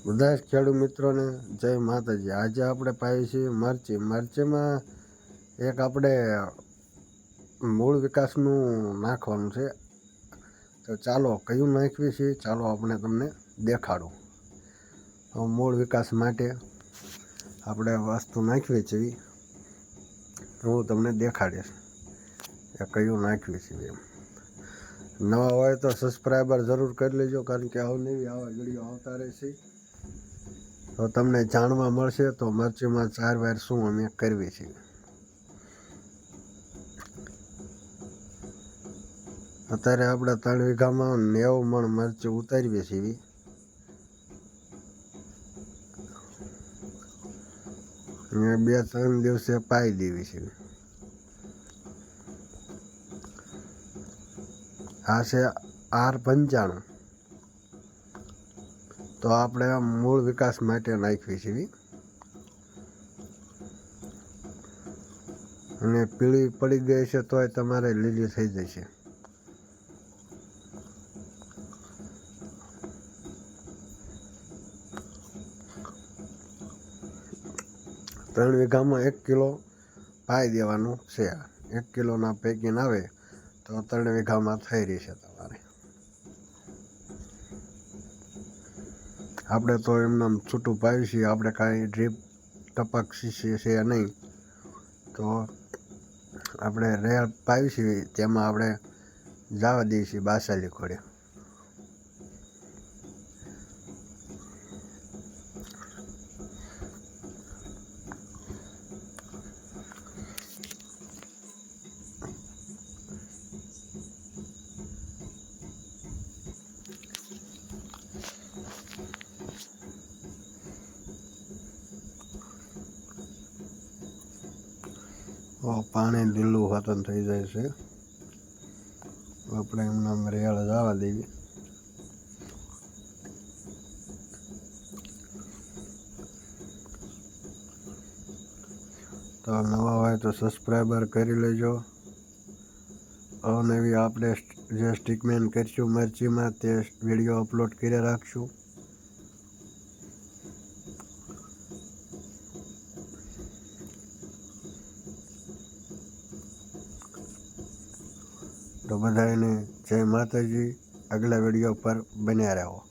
બધા જ ખેડૂત મિત્રોને જય માતાજી। આજે આપણે પાવી છીએ મરચી। મરચીમાં એક આપણે મૂળ વિકાસનું નાખવાનું છે, તો ચાલો કયું નાખવી છે ચાલો આપણે તમને દેખાડું। મૂળ વિકાસ માટે આપણે વસ્તુ નાખવી છે, હું તમને દેખાડીશ કે કયું નાખવી છે એમ। નવા હોય તો સબસ્ક્રાઈબર જરૂર કરી લેજો, કારણ કે અવનવી આવા વિડીયો આવતા રહેશે તો તમને જાણવા મળશે તો મરચીમાં સારવાર શું અમે કરવી છે। અત્યારે આપણે 3 વીઘામાં 90 મણ મરચી ઉતારવી છીએ। અને 2-3 દિવસે પાઈ દેવી છે। આ છે R95, તો આપણે મૂળ વિકાસ માટે નાખવી છે। અને પીળી પડી ગઈ છે તોય તમારે લીલી થઈ જશે। ત્રણ વીઘામાં 1 કિલો પાઈ દેવાનું છે। 1 કિલોના પેકિંગ આવે તો 3 વીઘામાં થઈ રહેશે તમારે। આપણે તો એમને છૂટું પાવી છીએ, આપણે કાંઈ ડ્રીપ ટપક છે નહીં, તો આપણે રેલ પાવી છીએ તેમાં આપણે જવા દઈએ છીએ બાસાલી ખોડે। પાણી લીલું ખતમ થઈ જાય છે, આપણે એમના રેળ જવા દેવી। તો નવા હોય તો સબસ્ક્રાઈબર કરી લેજો। અવનવી આપણે જે સ્ટીકમેન્ટ કરીશું મરચીમાં તે વિડીયો અપલોડ કરી રાખશું। તો બધાને જય માતાજી। આગલા વિડીયો પર બન્યા રહો।